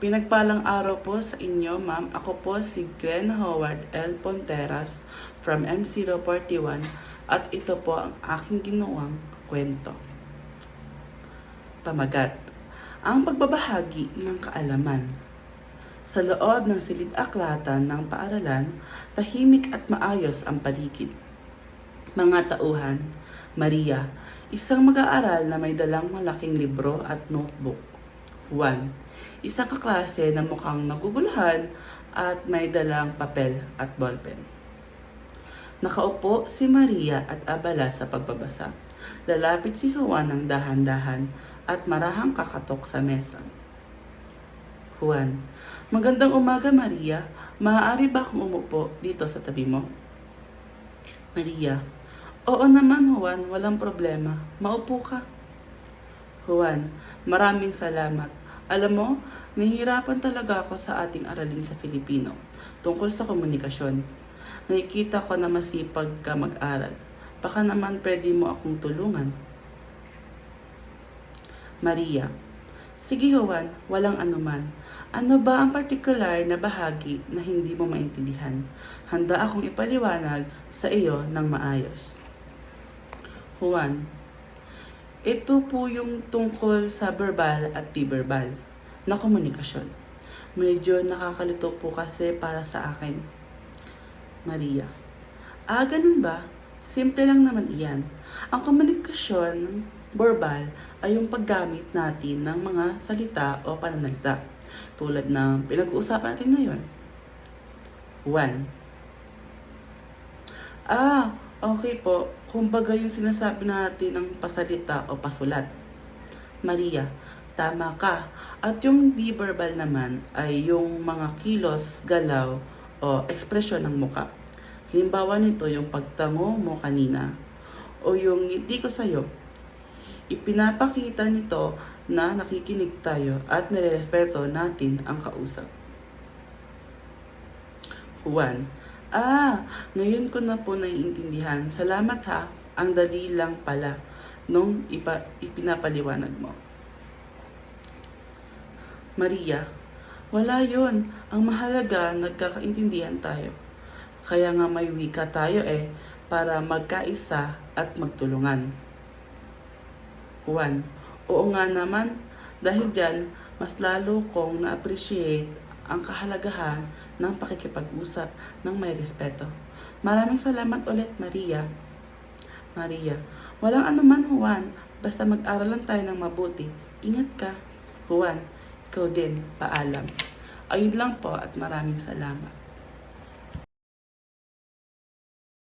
Pinagpalang araw po sa inyo, ma'am. Ako po si Glenn Howard L. Ponteras from M041 at ito po ang aking ginawang kwento. Pamagat: ang pagbabahagi ng kaalaman. Sa loob ng silid-aklatan ng paaralan, tahimik at maayos ang paligid. Mga tauhan: Maria, isang mag-aaral na may dalang malaking libro at notebook. Juan, isang kaklase na mukhang naguguluhan at may dalang papel at ballpen. Nakaupo si Maria at abala sa pagbabasa. Lalapit si Juan ng dahan-dahan at marahang kakatok sa mesa. Juan, magandang umaga Maria. Maaari ba akong umupo dito sa tabi mo? Maria, oo naman Juan, walang problema. Maupo ka. Juan, maraming salamat. Alam mo, nahihirapan talaga ako sa ating aralin sa Filipino tungkol sa komunikasyon. Nakikita ko na masipag ka mag-aral. Baka naman pwede mo akong tulungan. Maria, sige Juan, walang anuman. Ano ba ang partikular na bahagi na hindi mo maintindihan? Handa akong ipaliwanag sa iyo ng maayos. Juan, ito po yung tungkol sa verbal at di-verbal na komunikasyon. Medyo nakakalito po kasi para sa akin. Maria, ganun ba? Simple lang naman iyan. Ang komunikasyon verbal ay yung paggamit natin ng mga salita o pananalita tulad ng pinag-uusapan natin ngayon. Juan, okay po. Kumbaga yung sinasabi natin ng pasalita o pasulat. Maria, tama ka. At yung di-verbal naman ay yung mga kilos, galaw o ekspresyon ng muka. Halimbawa nito yung pagtango mo kanina o yung ngiti ko sa'yo. Ipinapakita nito na nakikinig tayo at nirerespeto natin ang kausap. Juan, ngayon ko na po naiintindihan. Salamat ha. Ang dali lang pala nung ipinapaliwanag mo. Maria, wala yon. Ang mahalaga, nagkakaintindihan tayo. Kaya nga may wika tayo para magkaisa at magtulungan. Juan, oo nga naman. Dahil dyan, mas lalo kong na-appreciate ang kahalagahan ng pakikipag-usap ng may respeto. Maraming salamat ulit, Maria. Maria, walang anuman, Juan. Basta mag-aral lang tayo ng mabuti. Ingat ka. Juan, ikaw din. Paalam. Ayun lang po at maraming salamat.